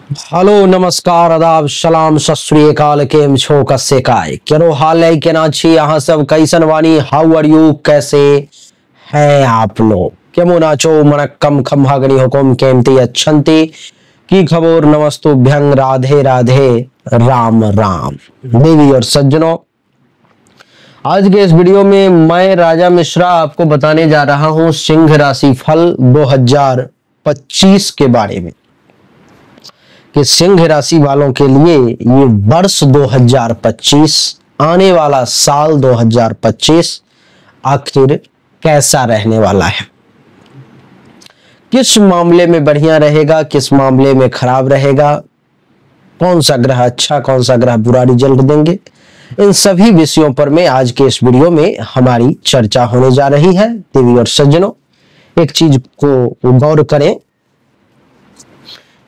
Hello नमस्कार आदाब सलाम सत श्री अकाल केम छो कस्से काय केरो हाल है केना छी अहाँ सब कैसन वानी हाउ आर यू कैसे हैं आप लोग केमो नाचो मनक्कम खम्हागनी हुकुम केमती अच्छंती की खबर नमस्तुभ्यं राधे राधे राम राम देवी और सज्जनों। आज के इस वीडियो में मैं राजा मिश्रा आपको बताने जा रहा हूं सिंह राशि फल 2025 के बारे में कि सिंह राशि वालों के लिए ये वर्ष 2025 आने वाला साल 2025 आखिर कैसा रहने वाला है, किस मामले में बढ़िया रहेगा, किस मामले में खराब रहेगा, कौन सा ग्रह अच्छा कौन सा ग्रह बुरा रिजल्ट देंगे, इन सभी विषयों पर में आज के इस वीडियो में हमारी चर्चा होने जा रही है। देवी और सज्जनों, एक चीज को गौर करें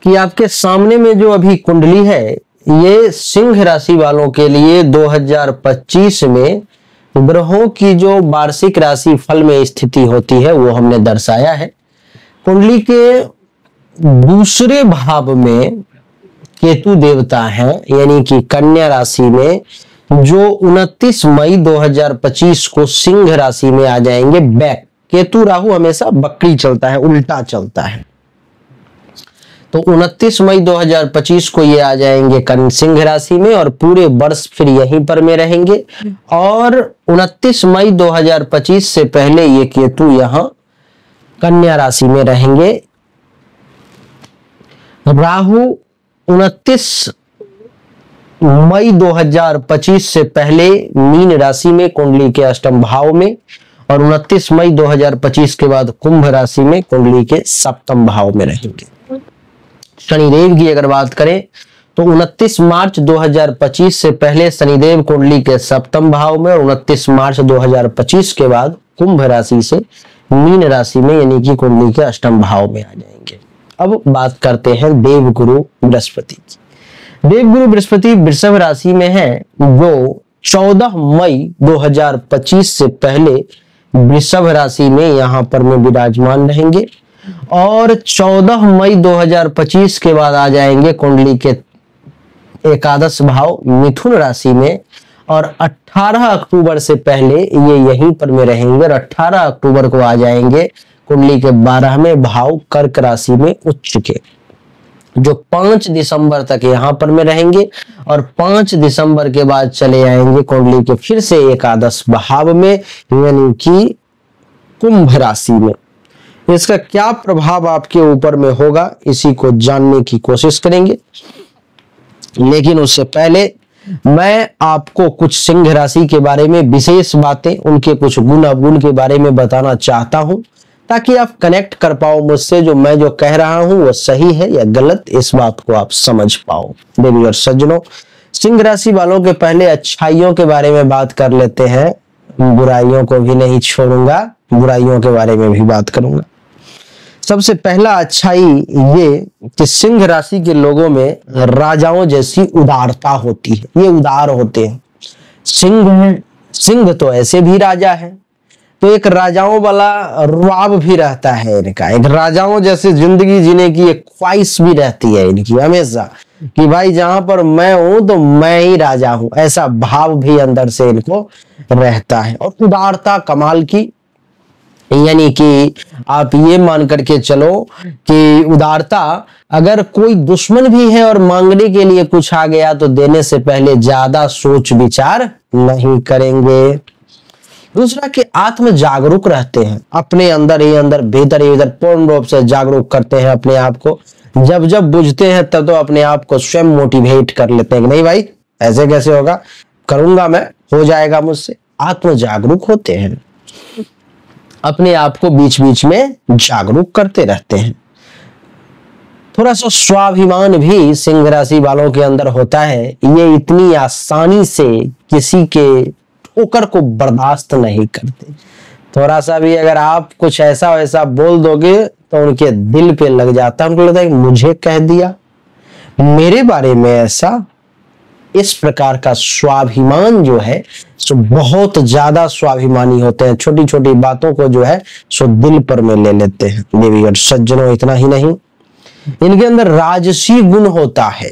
कि आपके सामने में जो अभी कुंडली है ये सिंह राशि वालों के लिए 2025 में ग्रहों की जो वार्षिक राशि फल में स्थिति होती है वो हमने दर्शाया है। कुंडली के दूसरे भाव में केतु देवता हैं, यानी कि कन्या राशि में जो 29 मई 2025 को सिंह राशि में आ जाएंगे बैक। केतु राहु हमेशा बकरी चलता है, उल्टा चलता है, तो 29 मई 2025 को ये आ जाएंगे सिंह राशि में और पूरे वर्ष फिर यहीं पर में रहेंगे। और 29 मई 2025 से पहले ये केतु यहां कन्या राशि में रहेंगे। राहु 29 मई 2025 से पहले मीन राशि में कुंडली के अष्टम भाव में और 29 मई 2025 के बाद कुंभ राशि में कुंडली के सप्तम भाव में रहेंगे। शनिदेव की अगर बात करें तो 29 मार्च 2025 से पहले शनिदेव कुंडली के सप्तम भाव में और 29 मार्च 2025 के बाद कुंभ राशि से मीन राशि में यानी कि कुंडली के अष्टम भाव में आ जाएंगे। अब बात करते हैं देवगुरु बृहस्पति की। देवगुरु बृहस्पति वृषभ राशि में है जो 14 मई 2025 से पहले वृषभ राशि में यहां पर में विराजमान रहेंगे और 14 मई 2025 के बाद आ जाएंगे कुंडली के एकादश भाव मिथुन राशि में और 18 अक्टूबर से पहले ये यहीं पर में रहेंगे और 18 अक्टूबर को आ जाएंगे कुंडली के 12वें भाव कर्क राशि में उच्च के, जो 5 दिसंबर तक यहां पर में रहेंगे और 5 दिसंबर के बाद चले आएंगे कुंडली के फिर से एकादश भाव में यानी कि कुंभ राशि में। इसका क्या प्रभाव आपके ऊपर में होगा इसी को जानने की कोशिश करेंगे, लेकिन उससे पहले मैं आपको कुछ सिंह राशि के बारे में विशेष बातें, उनके कुछ गुण अवगुण के बारे में बताना चाहता हूं ताकि आप कनेक्ट कर पाओ मुझसे, जो मैं जो कह रहा हूं वो सही है या गलत, इस बात को आप समझ पाओ। देवी और सज्जनों, सिंह राशि वालों के पहले अच्छाइयों के बारे में बात कर लेते हैं, बुराइयों को भी नहीं छोड़ूंगा, बुराइयों के बारे में भी बात करूंगा। सबसे पहला अच्छाई ये कि सिंह राशि के लोगों में राजाओं जैसी उदारता होती है, ये उदार होते हैं। सिंह तो ऐसे भी राजा है, तो एक राजाओं वाला रुआब भी रहता है इनका, एक राजाओं जैसे जिंदगी जीने की एक ख्वाहिश भी रहती है इनकी हमेशा कि भाई जहां पर मैं हूं तो मैं ही राजा हूं, ऐसा भाव भी अंदर से इनको रहता है। और उदारता कमाल की, यानी कि आप ये मान करके चलो कि उदारता, अगर कोई दुश्मन भी है और मांगने के लिए कुछ आ गया तो देने से पहले ज्यादा सोच विचार नहीं करेंगे। दूसरा कि आत्म जागरूक रहते हैं, अपने अंदर ही अंदर भीतर ही भीतर पूर्ण रूप से जागरूक करते हैं अपने आप को। जब जब बुझते हैं तब तो अपने आप को स्वयं मोटिवेट कर लेते हैं कि नहीं भाई ऐसे कैसे होगा, करूंगा मैं, हो जाएगा मुझसे। आत्म जागरूक होते हैं, अपने आप को बीच बीच में जागरूक करते रहते हैं। थोड़ा सा स्वाभिमान भी सिंह राशि वालों के अंदर होता है, ये इतनी आसानी से किसी के ठोकर को बर्दाश्त नहीं करते। थोड़ा सा भी अगर आप कुछ ऐसा वैसा बोल दोगे तो उनके दिल पे लग जाता है, उनको लगता है कि मुझे कह दिया, मेरे बारे में ऐसा। इस प्रकार का स्वाभिमान जो है सो बहुत ज्यादा स्वाभिमानी होते हैं, छोटी छोटी बातों को जो है सो दिल पर में ले लेते हैं। देवी और सज्जनों, इतना ही नहीं, इनके अंदर राजसी गुण होता है।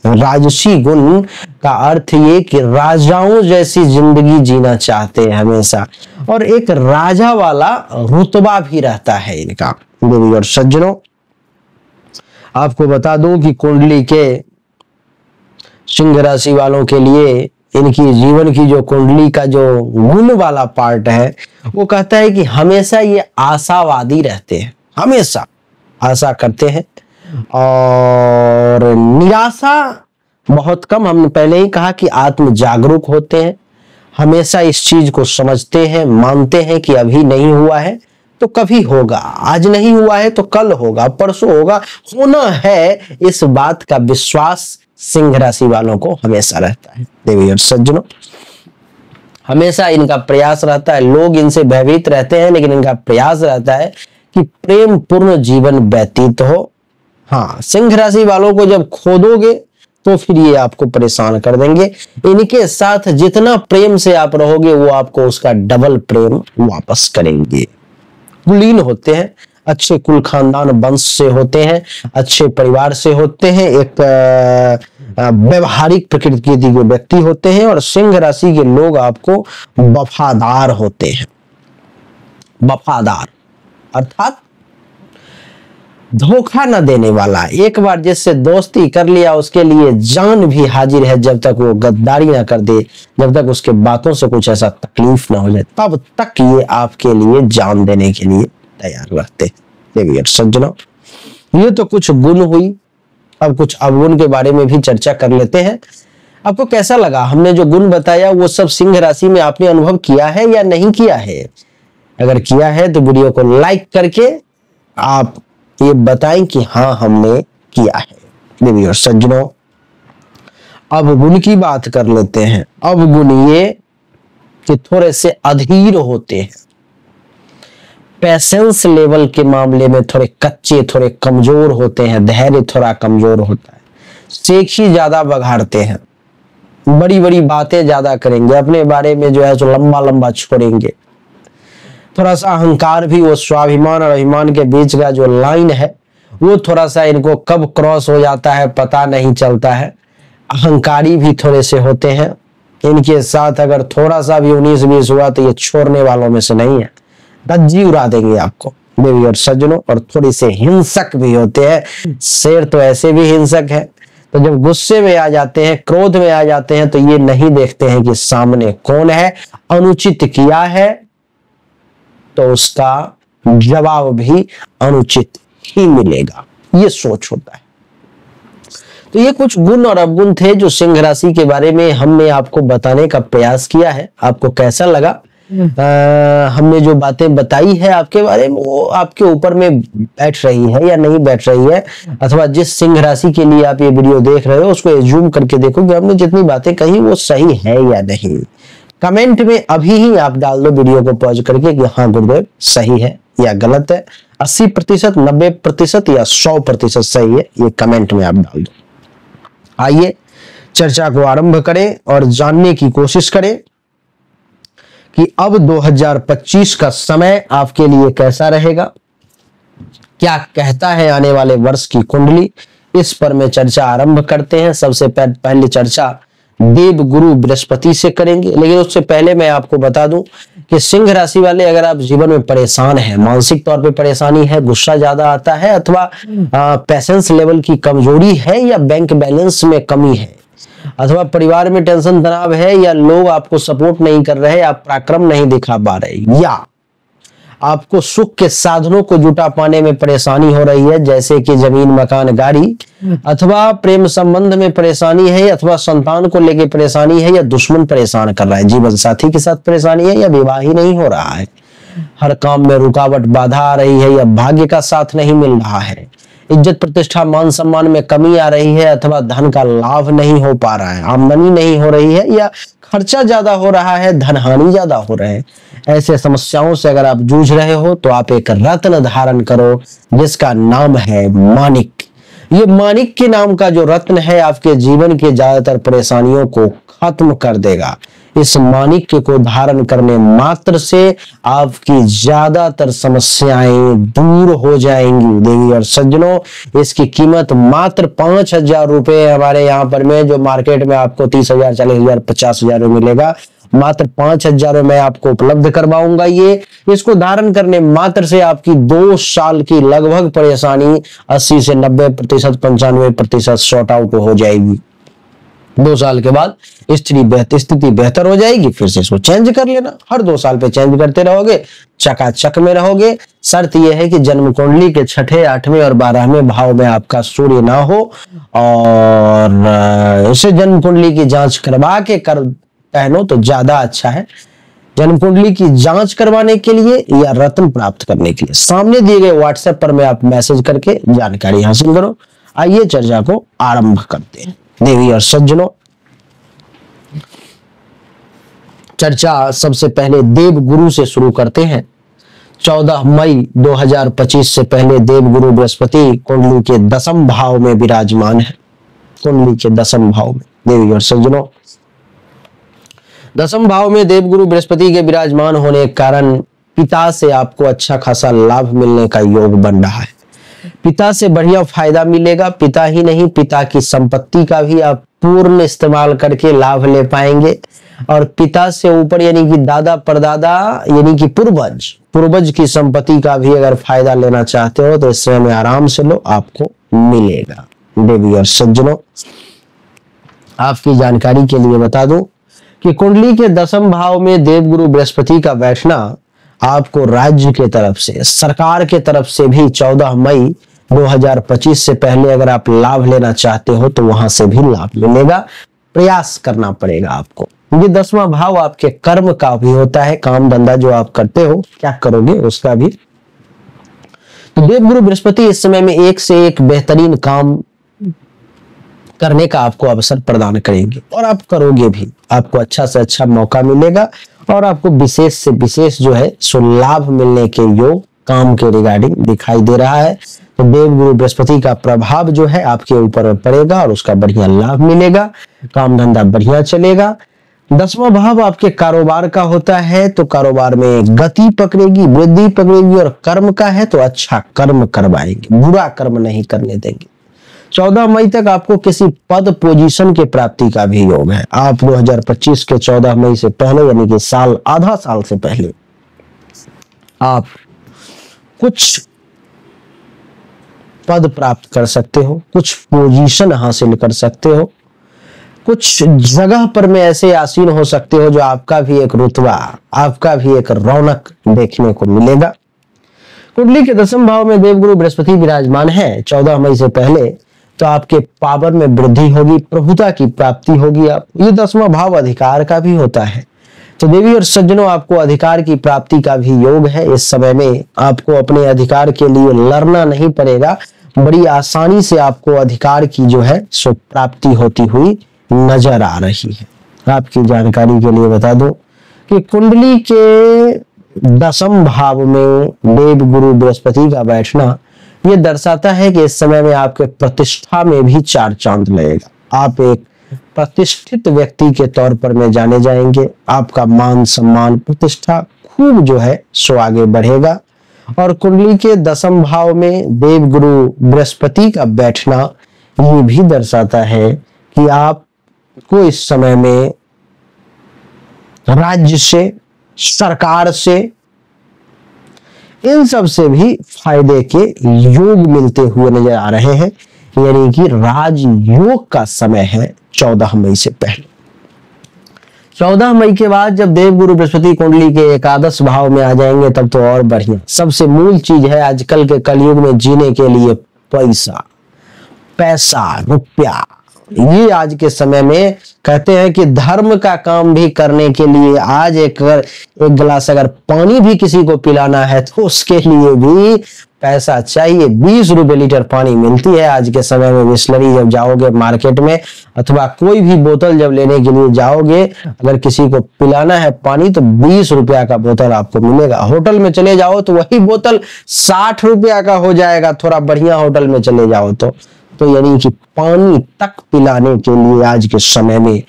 राजसी गुण का अर्थ ये कि राजाओं जैसी जिंदगी जीना चाहते हैं हमेशा, और एक राजा वाला रुतबा भी रहता है इनका। देवी और सज्जनों, आपको बता दूं कि कुंडली के सिंह राशि वालों के लिए इनकी जीवन की जो कुंडली का जो गुण वाला पार्ट है वो कहता है कि हमेशा ये आशावादी रहते हैं, हमेशा आशा करते हैं और निराशा बहुत कम। हमने पहले ही कहा कि आत्म जागरूक होते हैं, हमेशा इस चीज को समझते हैं, मानते हैं कि अभी नहीं हुआ है तो कभी होगा, आज नहीं हुआ है तो कल होगा, परसों होगा, होना है, इस बात का विश्वास सिंह राशि वालों को हमेशा रहता है। देवी और सज्जनों, हमेशा इनका प्रयास रहता है, लोग इनसे भयभीत रहते हैं लेकिन इनका प्रयास रहता है कि प्रेम पूर्ण जीवन व्यतीत हो। हाँ, सिंह राशि वालों को जब खो दोगे तो फिर ये आपको परेशान कर देंगे। इनके साथ जितना प्रेम से आप रहोगे वो आपको उसका डबल प्रेम वापस करेंगे। कुलीन होते हैं, अच्छे कुल खानदान वंश से होते हैं, अच्छे परिवार से होते हैं, एक व्यवहारिक प्रकृति के व्यक्ति होते हैं, और सिंह राशि के लोग आपको वफादार होते हैं। वफादार अर्थात धोखा न देने वाला। एक बार जिससे दोस्ती कर लिया उसके लिए जान भी हाजिर है, जब तक वो गद्दारी ना कर दे, जब तक उसके बातों से कुछ ऐसा तकलीफ ना हो जाए, तब तक ये आपके लिए जान देने के लिए तैयार रहते हैं। देवी और सज्जनों, ये तो कुछ गुण हुई, अब कुछ अवगुण के बारे में भी चर्चा कर लेते हैं। आपको कैसा लगा? हमने जो गुण बताया वो सब सिंह राशि में आपने अनुभव किया है या नहीं किया है? अगर किया है तो वीडियो को लाइक करके आप ये बताएं कि हाँ हमने किया है। देवी और सज्जनों, अब गुण की बात कर लेते हैं। अब गुण ये कि थोड़े से अधीर होते हैं, पेशेंस लेवल के मामले में थोड़े कच्चे, थोड़े कमजोर होते हैं, धैर्य थोड़ा कमजोर होता है, सेक्सी ज्यादा बघाड़ते हैं, बड़ी बड़ी बातें ज्यादा करेंगे, अपने बारे में जो है तो लंबा लंबा छोड़ेंगे, थोड़ा सा अहंकार भी, वो स्वाभिमान और अभिमान के बीच का जो लाइन है वो थोड़ा सा इनको कब क्रॉस हो जाता है पता नहीं चलता है। अहंकारी भी थोड़े से होते हैं, इनके साथ अगर थोड़ा सा भी 19-20 हुआ तो ये छोड़ने वालों में से नहीं है, धज्जी उड़ा देंगे आपको। देवी और सज्जनों, और थोड़ी से हिंसक भी होते हैं। शेर तो ऐसे भी हिंसक है, तो जब गुस्से में आ जाते हैं, क्रोध में आ जाते हैं, तो ये नहीं देखते हैं कि सामने कौन है, अनुचित किया है तो उसका जवाब भी अनुचित ही मिलेगा, ये सोच होता है। तो ये कुछ गुण और अवगुण थे जो सिंह राशि के बारे में हमने आपको बताने का प्रयास किया है। आपको कैसा लगा? हमने जो बातें बताई है आपके बारे में वो आपके ऊपर में बैठ रही है या नहीं बैठ रही है, अथवा जिस सिंह राशि के लिए आप ये वीडियो देख रहे हो उसको एज्यूम करके देखो कि हमने जितनी बातें कही वो सही है या नहीं। कमेंट में अभी ही आप डाल दो वीडियो को पॉज करके कि हाँ गुरुदेव सही है या गलत है, 80%, 90% या 100% सही है, ये कमेंट में आप डाल दो। आइए चर्चा को आरंभ करें और जानने की कोशिश करें कि अब 2025 का समय आपके लिए कैसा रहेगा, क्या कहता है आने वाले वर्ष की कुंडली, इस पर में चर्चा आरंभ करते हैं। सबसे पहले चर्चा देव गुरु बृहस्पति से करेंगे, लेकिन उससे पहले मैं आपको बता दूं कि सिंह राशि वाले अगर आप जीवन में परेशान हैं, मानसिक तौर पे परेशानी है, गुस्सा ज्यादा आता है, अथवा पेशेंस लेवल की कमजोरी है, या बैंक बैलेंस में कमी है, अथवा परिवार में टेंशन तनाव है, या लोग आपको सपोर्ट नहीं कर रहे, आप पराक्रम नहीं दिखा पा रहे, या आपको सुख के साधनों को जुटा पाने में परेशानी हो रही है, जैसे कि जमीन, मकान, गाड़ी, अथवा प्रेम संबंध में परेशानी है, अथवा संतान को लेकर परेशानी है, या दुश्मन परेशान कर रहा है, जीवन साथी के साथ परेशानी है, या विवाह ही नहीं हो रहा है, हर काम में रुकावट बाधा आ रही है, या भाग्य का साथ नहीं मिल रहा है, इज्जत प्रतिष्ठा मान सम्मान में कमी आ रही है, अथवा धन का लाभ नहीं हो पा रहा है, आमदनी नहीं हो रही है, या खर्चा ज्यादा हो रहा है, धन हानि ज्यादा हो रहे हैं। ऐसे समस्याओं से अगर आप जूझ रहे हो तो आप एक रत्न धारण करो जिसका नाम है माणिक। ये माणिक के नाम का जो रत्न है आपके जीवन के ज्यादातर परेशानियों को खत्म कर देगा। इस माणिक्य को धारण करने मात्र से आपकी ज्यादातर समस्याएं दूर हो जाएंगी। देवी और सज्जनों, इसकी कीमत मात्र 5,000 रुपए हमारे यहाँ पर में, जो मार्केट में आपको 30,000, 40,000, 50,000 में मिलेगा, मात्र 5,000 में आपको उपलब्ध करवाऊंगा। ये इसको धारण करने मात्र से आपकी 2 साल की लगभग परेशानी 80 से 90%, 95% सॉर्ट आउट हो जाएगी। 2 साल के बाद स्थिति बेहतर हो जाएगी। फिर से इसको चेंज कर लेना, हर 2 साल पे चेंज करते रहोगे, चकाचक में रहोगे। शर्त यह है कि जन्म कुंडली के 6, 8वें और 12वें भाव में आपका सूर्य ना हो, और इसे जन्म कुंडली की जांच करवा के पहनो तो ज्यादा अच्छा है। जन्म कुंडली की जांच करवाने के लिए या रत्न प्राप्त करने के लिए सामने दिए गए व्हाट्सएप पर में आप मैसेज करके जानकारी हासिल करो। आइए चर्चा को आरंभ करते हैं। देवी और सज्जनों, चर्चा सबसे पहले देव गुरु से शुरू करते हैं। 14 मई 2025 से पहले देव गुरु बृहस्पति कुंडली के 10वें भाव में विराजमान है। कुंडली के 10वें भाव में देवी और सज्जनों, 10वें भाव में देवगुरु बृहस्पति के विराजमान होने के कारण पिता से आपको अच्छा खासा लाभ मिलने का योग बन रहा है। पिता से बढ़िया फायदा मिलेगा। पिता ही नहीं, पिता की संपत्ति का भी आप पूर्ण इस्तेमाल करके लाभ ले पाएंगे। और पिता से ऊपर यानी कि दादा परदादा यानी कि पूर्वज की संपत्ति का भी अगर फायदा लेना चाहते हो तो इस समय में आराम से लो, आपको मिलेगा। देवी और सज्जनों, आपकी जानकारी के लिए बता दूं कि कुंडली के 10वें भाव में देवगुरु बृहस्पति का बैठना आपको राज्य के तरफ से, सरकार के तरफ से भी 14 मई 2025 से पहले अगर आप लाभ लेना चाहते हो तो वहां से भी लाभ मिलेगा। प्रयास करना पड़ेगा आपको। ये 10वां भाव आपके कर्म का भी होता है, काम धंधा जो आप करते हो, क्या करोगे उसका भी। तो देवगुरु बृहस्पति इस समय में एक से एक बेहतरीन काम करने का आपको अवसर प्रदान करेंगे और आप करोगे भी। आपको अच्छा से अच्छा मौका मिलेगा और आपको विशेष से विशेष जो है सो लाभ मिलने के योग काम के रिगार्डिंग दिखाई दे रहा है। तो देवगुरु बृहस्पति का प्रभाव जो है आपके ऊपर पड़ेगा और उसका बढ़िया लाभ मिलेगा, काम धंधा बढ़िया चलेगा। 10वां भाव आपके कारोबार का होता है, तो कारोबार में गति पकड़ेगी, वृद्धि पकड़ेगी, और कर्म का है तो अच्छा कर्म करवाएंगे, बुरा कर्म नहीं करने देंगे। 14 मई तक आपको किसी पद पोजीशन के प्राप्ति का भी योग है। आप 2025 के 14 मई से पहले यानी कि आधा साल से पहले आप कुछ पद प्राप्त कर सकते हो, कुछ पोजीशन हासिल कर सकते हो, कुछ जगह पर में ऐसे आसीन हो सकते हो जो आपका भी एक रुतबा, आपका भी एक रौनक देखने को मिलेगा। कुंडली के 10वें भाव में देवगुरु बृहस्पति विराजमान है 14 मई से पहले, तो आपके पावर में वृद्धि होगी, प्रभुता की प्राप्ति होगी। आप ये 10वां भाव अधिकार का भी होता है। तो देवी और सज्जनों, आपको अधिकार की प्राप्ति का भी योग है। इस समय में आपको अपने अधिकार के लिए लड़ना नहीं पड़ेगा, बड़ी आसानी से आपको अधिकार की जो है सो प्राप्ति होती हुई नजर आ रही है। आपकी जानकारी के लिए बता दूं कि कुंडली के 10वें भाव में देवगुरु बृहस्पति का बैठना ये दर्शाता है कि इस समय में आपके प्रतिष्ठा में भी 4 चांद लगेगा। आप एक प्रतिष्ठित व्यक्ति के तौर पर में जाने जाएंगे। आपका मान सम्मान प्रतिष्ठा खूब जो है सो आगे बढ़ेगा। और कुंडली के 10वें भाव में देवगुरु बृहस्पति का बैठना ये भी दर्शाता है कि आपको इस समय में राज्य से, सरकार से, इन सब से भी फायदे के योग मिलते हुए नजर आ रहे हैं। यानी कि राजयोग का समय है 14 मई से पहले। 14 मई के बाद जब देवगुरु बृहस्पति कुंडली के एकादश भाव में आ जाएंगे तब तो और बढ़िया। सबसे मूल चीज है आजकल के कलयुग में जीने के लिए पैसा, रुपया। ये आज के समय में कहते हैं कि धर्म का काम भी करने के लिए आज एक गिलास अगर पानी भी किसी को पिलाना है तो उसके लिए भी पैसा चाहिए। 20 रुपए लीटर पानी मिलती है आज के समय में। बिस्लरी जब जाओगे मार्केट में अथवा कोई भी बोतल जब लेने के लिए जाओगे, अगर किसी को पिलाना है पानी तो 20 रुपया का बोतल आपको मिलेगा। होटल में चले जाओ तो वही बोतल 60 रुपया का हो जाएगा, थोड़ा बढ़िया होटल में चले जाओ तो यानी कि पानी तक पिलाने के लिए आज के समय में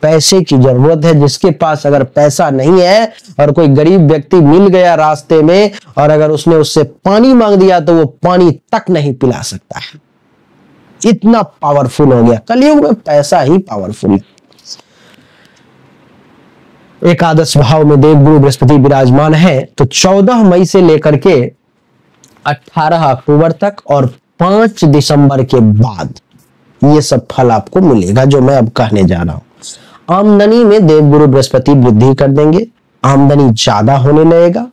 पैसे की जरूरत है, जिसके पास अगर पैसा नहीं है और कोई गरीब व्यक्ति मिल गया रास्ते में और अगर उसने उससे पानी मांग दिया तो वो पानी तक नहीं पिला सकता है। इतना पावरफुल हो गया कलयुग में, पैसा ही पावरफुल है। एकादश भाव में देवगुरु बृहस्पति विराजमान है, तो 14 मई से लेकर के 18 अक्टूबर तक और 5 दिसंबर के बाद ये सब फल आपको मिलेगा जो मैं अब कहने जा रहा हूं। आमदनी में देवगुरु बृहस्पति वृद्धि कर देंगे, आमदनी ज्यादा होने लगेगा।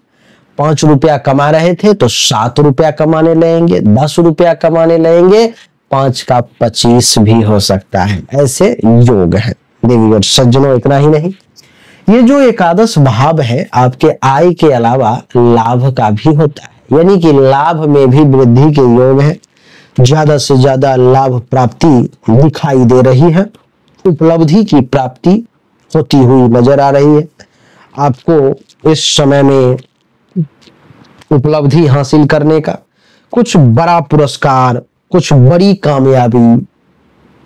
5 रुपया कमा रहे थे तो 7 रुपया कमाने लगेंगे, 10 रुपया कमाने लगेंगे, 5 का 25 भी हो सकता है। ऐसे योग है देवी और सज्जनों। इतना ही नहीं, ये जो एकादश भाव है आपके आय के अलावा लाभ का भी होता है, यानी कि लाभ में भी वृद्धि के योग है। ज्यादा से ज्यादा लाभ प्राप्ति दिखाई दे रही है, उपलब्धि की प्राप्ति होती हुई नजर आ रही है। आपको इस समय में उपलब्धि हासिल करने का, कुछ बड़ा पुरस्कार, कुछ बड़ी कामयाबी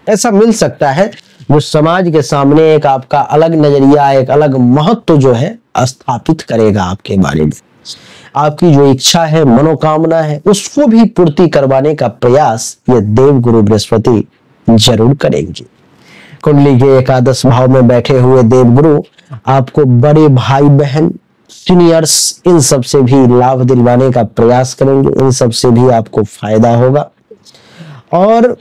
ऐसा मिल सकता है जो समाज के सामने एक आपका अलग नजरिया, एक अलग महत्व जो है स्थापित करेगा आपके बारे में। आपकी जो इच्छा है, मनोकामना है, उसको भी पूर्ति करवाने का प्रयास ये देवगुरु बृहस्पति जरूर करेंगे। कुंडली के एकादश भाव में बैठे हुए देवगुरु आपको बड़े भाई बहन, सीनियर्स, इन सब से भी लाभ दिलवाने का प्रयास करेंगे, इन सब से भी आपको फायदा होगा। और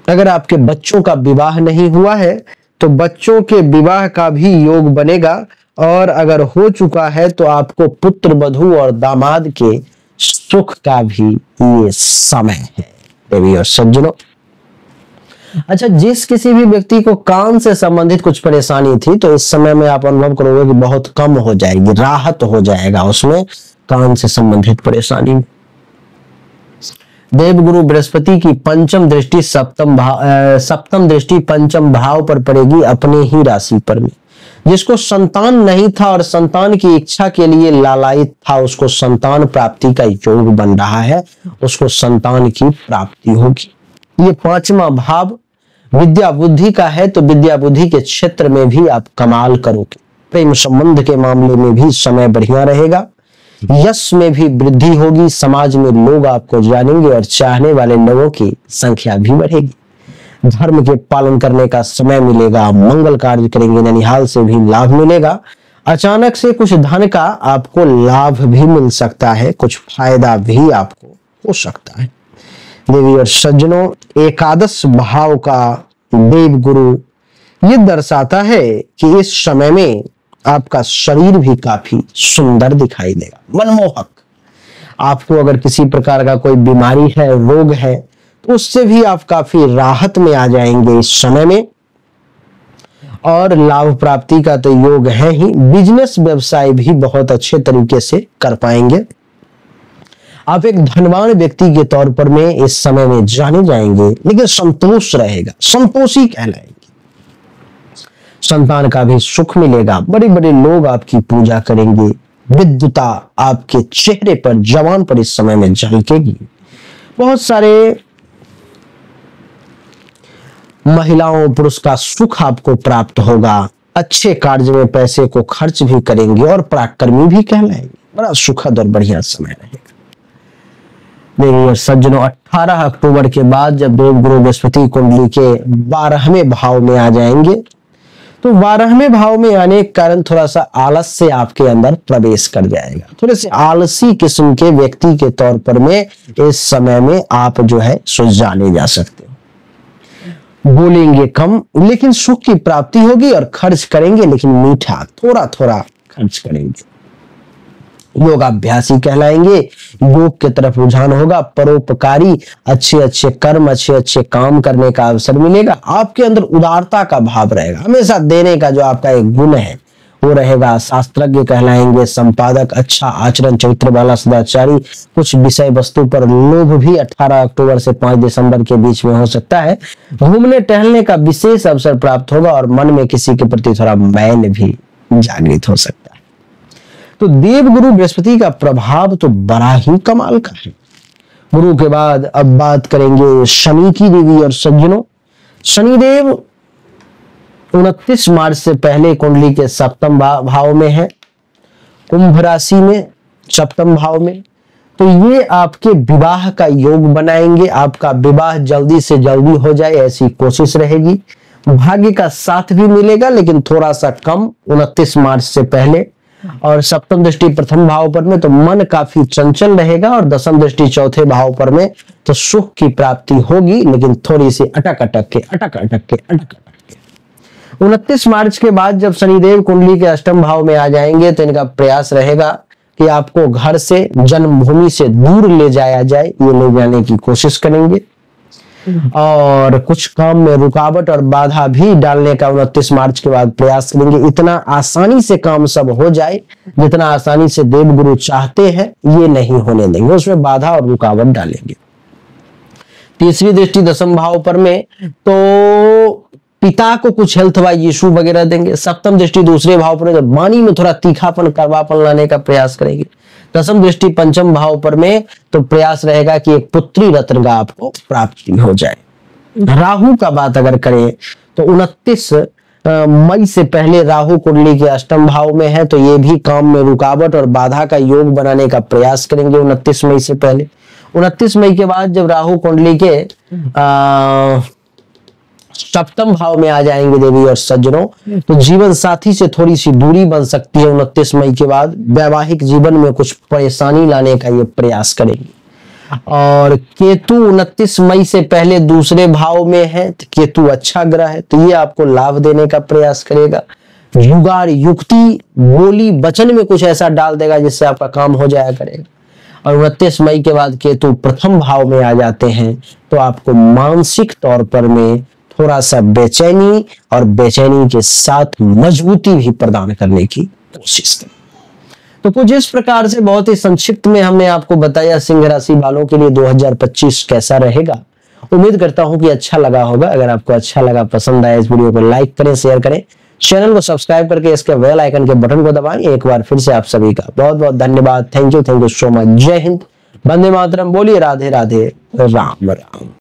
अगर आपके बच्चों का विवाह नहीं हुआ है तो बच्चों के विवाह का भी योग बनेगा, और अगर हो चुका है तो आपको पुत्र वधू और दामाद के सुख का भी ये समय है देवी और सज्जनों। अच्छा, जिस किसी भी व्यक्ति को कान से संबंधित कुछ परेशानी थी तो इस समय में आप अनुभव करोगे कि बहुत कम हो जाएगी, राहत हो जाएगा उसमें कान से संबंधित परेशानी। देवगुरु बृहस्पति की पंचम दृष्टि सप्तम दृष्टि पंचम भाव पर पड़ेगी अपने ही राशि पर में। जिसको संतान नहीं था और संतान की इच्छा के लिए लालायित था, उसको संतान प्राप्ति का योग बन रहा है, उसको संतान की प्राप्ति होगी। ये 5वां भाव विद्या बुद्धि का है, तो विद्या बुद्धि के क्षेत्र में भी आप कमाल करोगे। प्रेम संबंध के मामले में भी समय बढ़िया रहेगा, यश में भी वृद्धि होगी, समाज में लोग आपको जानेंगे और चाहने वाले लोगों की संख्या भी बढ़ेगी। धर्म के पालन करने का समय मिलेगा, मंगल कार्य करेंगे, ननिहाल से भी लाभ मिलेगा। अचानक से कुछ धन का आपको लाभ भी मिल सकता है, कुछ फायदा भी आपको हो सकता है। देवी और सज्जनों, एकादश भाव का देवगुरु ये दर्शाता है कि इस समय में आपका शरीर भी काफी सुंदर दिखाई देगा, मनमोहक। आपको अगर किसी प्रकार का कोई बीमारी है, रोग है, तो उससे भी आप काफी राहत में आ जाएंगे इस समय में। और लाभ प्राप्ति का तो योग है ही, बिजनेस व्यवसाय भी बहुत अच्छे तरीके से कर पाएंगे। आप एक धनवान व्यक्ति के तौर पर में इस समय में जाने जाएंगे, लेकिन संतोष रहेगा, संतोषी कहलाएंगे। संतान का भी सुख मिलेगा, बड़े बड़े लोग आपकी पूजा करेंगे, विद्युता आपके चेहरे पर, जवान पर इस समय में झलकेगी। बहुत सारे महिलाओं पुरुष का सुख आपको प्राप्त होगा, अच्छे कार्य में पैसे को खर्च भी करेंगे और पराक्रमी भी कहलाएंगे। बड़ा सुखद और बढ़िया समय रहेगा। देवी और सज्जनों, 18 अक्टूबर के बाद जब देवगुरु बृहस्पति कुंडली के 12वें भाव में आ जाएंगे, तो 12वें भाव में आने के कारण थोड़ा सा आलस्य आपके अंदर प्रवेश कर जाएगा। थोड़े से आलसी किस्म के व्यक्ति के तौर पर में इस समय में आप जो है सो जाने जा सकते हो। बोलेंगे कम लेकिन सुख की प्राप्ति होगी, और खर्च करेंगे लेकिन मीठा, थोड़ा थोड़ा खर्च करेंगे। योगाभ्यासी कहलाएंगे, योग की तरफ रुझान होगा, परोपकारी, अच्छे अच्छे कर्म, अच्छे अच्छे काम करने का अवसर मिलेगा। आपके अंदर उदारता का भाव रहेगा, हमेशा देने का जो आपका एक गुण है वो रहेगा। शास्त्रज्ञ कहलाएंगे, संपादक, अच्छा आचरण चरित्र वाला सदाचारी। कुछ विषय वस्तु पर लोभ भी 18 अक्टूबर से 5 दिसंबर के बीच में हो सकता है। घूमने टहलने का विशेष अवसर प्राप्त होगा और मन में किसी के प्रति थोड़ा मैल भी जागृत हो सकता है। तो देवगुरु बृहस्पति का प्रभाव तो बड़ा ही कमाल का है। गुरु के बाद अब बात करेंगे शनि की। देवी और सज्जनों, शनिदेव 29 मार्च से पहले कुंडली के सप्तम भाव में है, कुंभ राशि में सप्तम भाव में। तो ये आपके विवाह का योग बनाएंगे, आपका विवाह जल्दी से जल्दी हो जाए ऐसी कोशिश रहेगी। भाग्य का साथ भी मिलेगा लेकिन थोड़ा सा कम 29 मार्च से पहले। और सप्तम दृष्टि प्रथम भाव पर में तो मन काफी चंचल रहेगा, और दसम दृष्टि चौथे भाव पर में तो सुख की प्राप्ति होगी लेकिन थोड़ी सी अटक अटक के। 29 मार्च के बाद जब शनिदेव कुंडली के अष्टम भाव में आ जाएंगे तो इनका प्रयास रहेगा कि आपको घर से, जन्मभूमि से दूर ले जाया जाए, ये ले जाने की कोशिश करेंगे। और कुछ काम में रुकावट और बाधा भी डालने का 29 मार्च के बाद प्रयास करेंगे। इतना आसानी से काम सब हो जाए जितना आसानी से देवगुरु चाहते हैं ये नहीं होने देंगे, उसमें बाधा और रुकावट डालेंगे। तीसरी दृष्टि दसम भाव पर में तो पिता को कुछ हेल्थ वाइज इशू वगैरह देंगे। सप्तम दृष्टि दूसरे भाव पर जब वाणी में थोड़ा तीखापन, कड़वापन लाने का प्रयास करेंगे। दसम दृष्टि पंचम भाव पर में तो प्रयास रहेगा कि एक पुत्री रत्न का आपको प्राप्ति हो जाए। राहु का बात अगर करें तो 29 मई से पहले राहु कुंडली के अष्टम भाव में है, तो ये भी काम में रुकावट और बाधा का योग बनाने का प्रयास करेंगे 29 मई से पहले। 29 मई के बाद जब राहु कुंडली के सप्तम भाव में आ जाएंगे देवी और सज्जनों, तो जीवन साथी से थोड़ी सी दूरी बन सकती है 29 मई के बाद। वैवाहिक जीवन में कुछ परेशानी लाने का ये प्रयास करेंगे। और केतु 29 मई से पहले दूसरे भाव में है, तो केतु अच्छा ग्रह है तो ये आपको लाभ देने का प्रयास करेगा। जुगाड़, युक्ति, बोली वचन में कुछ ऐसा डाल देगा जिससे आपका काम हो जाया करेगा। और 29 मई के बाद केतु प्रथम भाव में आ जाते हैं तो आपको मानसिक तौर पर में थोड़ा सा बेचैनी और बेचैनी के साथ मजबूती भी प्रदान करने की कोशिश करें। तो कुछ इस प्रकार से बहुत ही संक्षिप्त में हमने आपको बताया सिंह राशि वालों के लिए 2025 कैसा रहेगा। उम्मीद करता हूं कि अच्छा लगा होगा। अगर आपको अच्छा लगा, पसंद आया, इस वीडियो को लाइक करें, शेयर करें, चैनल को सब्सक्राइब करके इसके बेल आइकन के बटन को दबाएं। एक बार फिर से आप सभी का बहुत बहुत धन्यवाद। Thank you so much. जय हिंद, वंदे मातरम। बोलिए राधे राधे, राम राम।